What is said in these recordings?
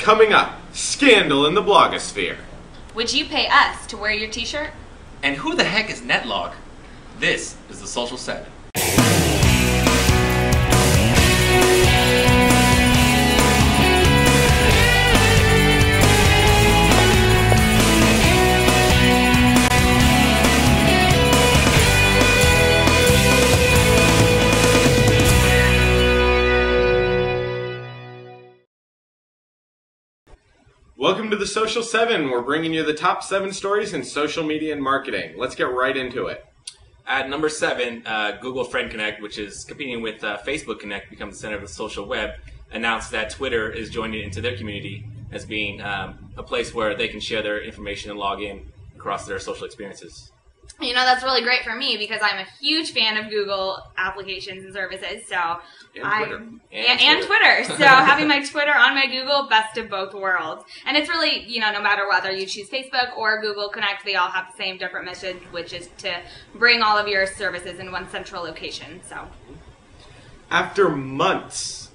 Coming up, scandal in the blogosphere. Would you pay us to wear your t-shirt? And who the heck is Netlog? This is the Social 7. Welcome to the Social 7. We're bringing you the top 7 stories in social media and marketing. Let's get right into it. At number 7, Google Friend Connect, which is competing with Facebook Connect, become the center of the social web, announced that Twitter is joining into their community as being a place where they can share their information and log in across their social experiences. You know, that's really great for me because I'm a huge fan of Google applications and services. So And Twitter. So having my Twitter on my Google, best of both worlds. And it's really, you know, no matter whether you choose Facebook or Google Connect, they all have the same different mission, which is to bring all of your services in one central location. So after months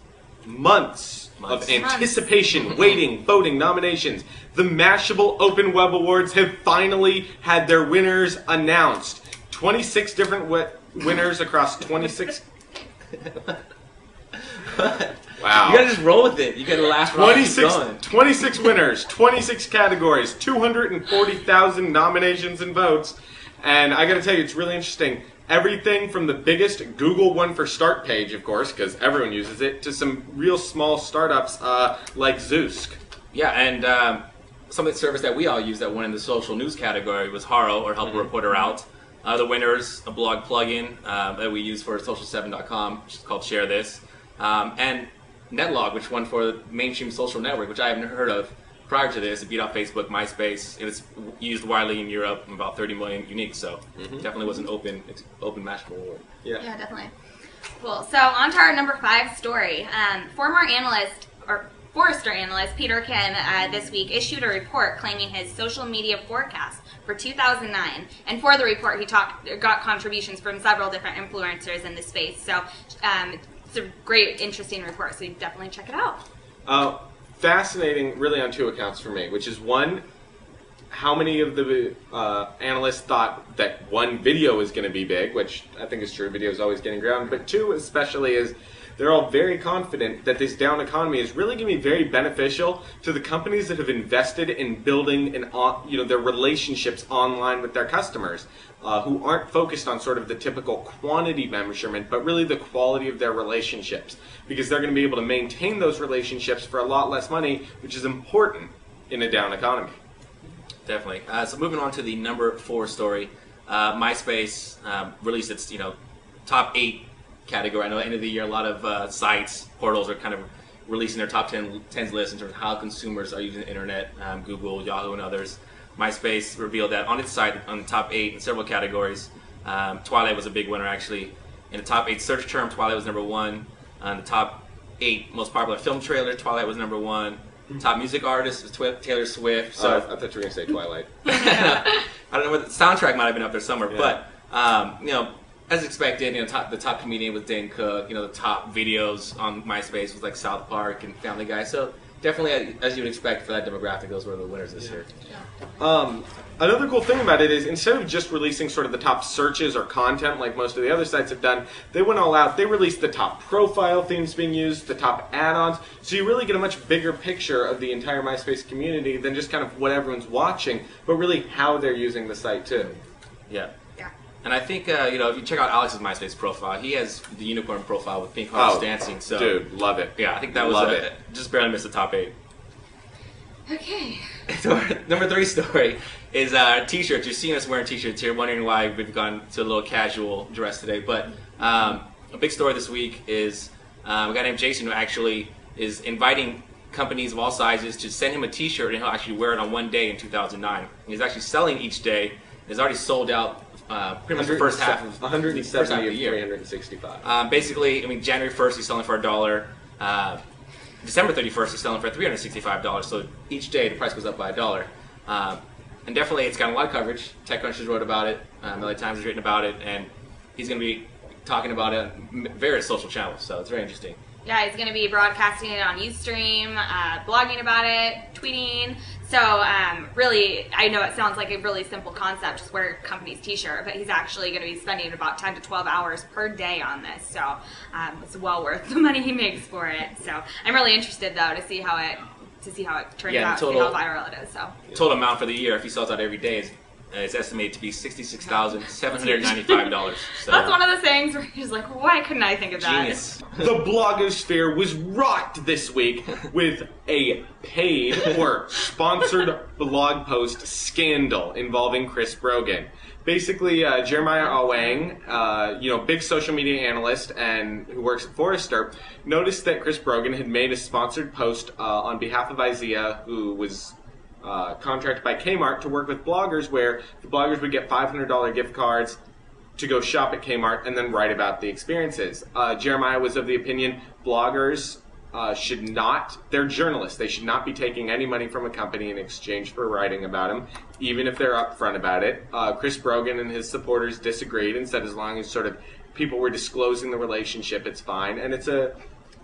of anticipation, waiting, voting, nominations, the Mashable Open Web Awards have finally had their winners announced. 26 different winners across 26... Wow. You gotta just roll with it. You gotta laugh. 26 winners, 26 categories, 240,000 nominations and votes. And I gotta tell you, it's really interesting. Everything from the biggest Google one for start page, of course, because everyone uses it, to some real small startups like Zeusk. Yeah, and some of the service that we all use that won in the social news category was Haro, or Help a Reporter Out. The winners, a blog plugin that we use for social7.com, which is called Share This. And Netlog, which won for the mainstream social network, which I haven't heard of prior to this. It beat out Facebook, MySpace. It was used widely in Europe, about 30 million unique, so definitely was an open Mashable award. Yeah, definitely. Cool. So on to our number 5 story. Forrester analyst Peter Kim this week issued a report claiming his social media forecast for 2009. And for the report, he got contributions from several different influencers in the space. So it's a great, interesting report, so you definitely check it out. Fascinating, really, on 2 accounts for me, which is one, how many of the analysts thought that one video is going to be big, which I think is true, video is always getting ground, but 2 especially is they're all very confident that this down economy is really going to be very beneficial to the companies that have invested in building their relationships online with their customers, who aren't focused on sort of the typical quantity measurement, but really the quality of their relationships, because they're going to be able to maintain those relationships for a lot less money, which is important in a down economy. Definitely. So moving on to the number 4 story, MySpace released its top 8 category. I know at the end of the year, a lot of sites, portals are kind of releasing their top 10s list in terms of how consumers are using the internet, Google, Yahoo, and others. MySpace revealed that on its site, on the top 8 in several categories, Twilight was a big winner, actually. In the top 8 search term, Twilight was number 1. On the top 8 most popular film trailer, Twilight was number 1. Top music artist was Taylor Swift. So I thought you were going to say Twilight. I don't know, the soundtrack might have been up there somewhere, but as expected, the top comedian was Dane Cook. The top videos on MySpace was like South Park and Family Guy. So definitely, as you would expect for that demographic, those were the winners this year. Another cool thing about it is instead of just releasing sort of the top searches or content like most of the other sites have done, they went all out. They released the top profile themes being used, the top add-ons, so you really get a much bigger picture of the entire MySpace community than just kind of what everyone's watching, but really how they're using the site too. Yeah. And I think, if you check out Alex's MySpace profile, he has the unicorn profile with pink hearts dancing. So, dude, love it. Yeah, I think that was just barely missed the top 8. Okay. So number 3 story is t-shirts. You're seeing us wearing t-shirts here, wondering why we've gone to a little casual dress today. But a big story this week is a guy named Jason who actually is inviting companies of all sizes to send him a t-shirt, and he'll actually wear it on one day in 2009. And he's actually selling each day. It's already sold out pretty much the first half of 170 of the year. 365. Basically, January 1st he's selling for $1. December 31st he's selling for $365. So each day the price goes up by $1. And definitely it's got a lot of coverage. TechCrunch has wrote about it. LA Times has written about it, and he's going to be talking about it on various social channels. So it's very interesting. Yeah, he's going to be broadcasting it on Ustream, blogging about it, tweeting. So really, I know it sounds like a really simple concept, just wear a company's t-shirt, but he's actually going to be spending about 10 to 12 hours per day on this. So it's well worth the money he makes for it. So I'm really interested, though, to see how it turns out, see how viral it is. So total amount for the year, if he sells out every day, is estimated to be $66,795. So, that's one of the things where you're just like, why couldn't I think of that? Genius. The blogosphere was rocked this week with a paid or sponsored blog post scandal involving Chris Brogan. Basically, Jeremiah Awang, big social media analyst and who works at Forrester, noticed that Chris Brogan had made a sponsored post on behalf of Isaiah, who was contracted by Kmart to work with bloggers, where the bloggers would get $500 gift cards to go shop at Kmart and then write about the experiences. Jeremiah was of the opinion bloggers should not, they're journalists, they should not be taking any money from a company in exchange for writing about them, even if they're upfront about it. Chris Brogan and his supporters disagreed and said as long as sort of people were disclosing the relationship, it's fine. And it's a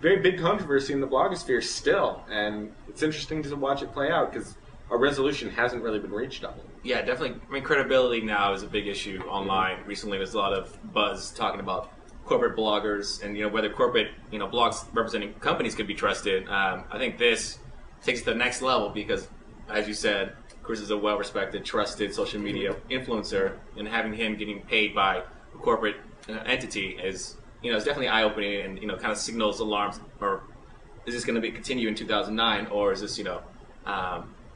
very big controversy in the blogosphere still, and it's interesting to watch it play out because a resolution hasn't really been reached on it. Yeah, definitely. I mean, credibility now is a big issue online. Recently, there's a lot of buzz talking about corporate bloggers and whether corporate blogs representing companies could be trusted. I think this takes it to the next level because, as you said, Chris is a well-respected, trusted social media influencer, and having him getting paid by a corporate entity is is definitely eye-opening and kind of signals alarms. Or is this going to continue in 2009, or is this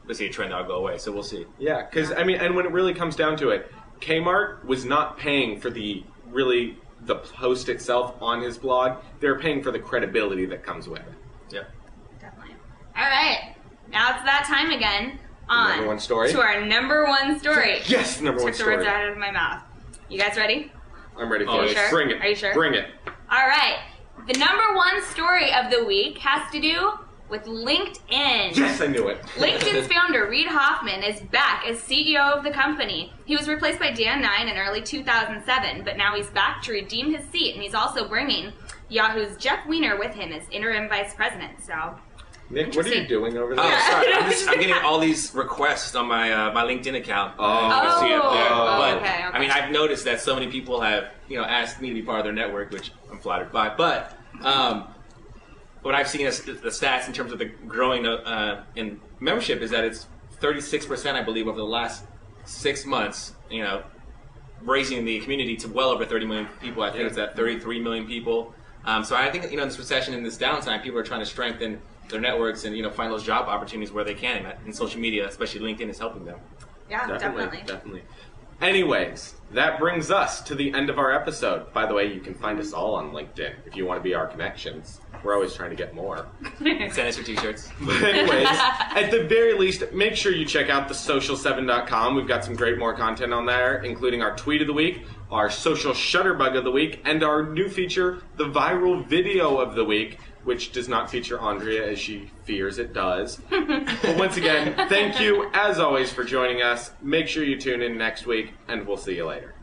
let's see a trend that'll go away? So we'll see. Yeah, because and when it really comes down to it, Kmart was not paying for the post itself on his blog. They're paying for the credibility that comes with it. Yeah, definitely. All right, now it's that time again. On number one story. To our number one story. Yes, number one story. Took the words out of my mouth. You guys ready? I'm ready for it. Sure? Bring it. Are you sure? Bring it. All right. The number one story of the week has to do with LinkedIn. Yes, I knew it. LinkedIn's founder, Reid Hoffman, is back as CEO of the company. He was replaced by Dan Nine in early 2007, but now he's back to redeem his seat, and he's also bringing Yahoo's Jeff Weiner with him as interim vice president. So, Nick, what are you doing over there? Oh, sorry. I'm getting all these requests on my my LinkedIn account. Okay. I mean, I've noticed that so many people have asked me to be part of their network, which I'm flattered by. But what I've seen as the stats in terms of the growing in membership is that it's 36%, I believe, over the last 6 months. Raising the community to well over 30 million people. I think it's at 33 million people. So I think in this recession and this downtime, people are trying to strengthen their networks and find those job opportunities where they can. And social media, especially LinkedIn, is helping them. Yeah, definitely. Anyways, that brings us to the end of our episode. By the way, you can find us all on LinkedIn if you want to be our connections. We're always trying to get more. Send us your t-shirts. But anyways, at the very least, make sure you check out thesocial7.com. We've got some great more content on there, including our tweet of the week, our social shutterbug of the week, and our new feature, the viral video of the week, which does not feature Andrea as she fears it does. But once again, thank you, as always, for joining us. Make sure you tune in next week, and we'll see you later.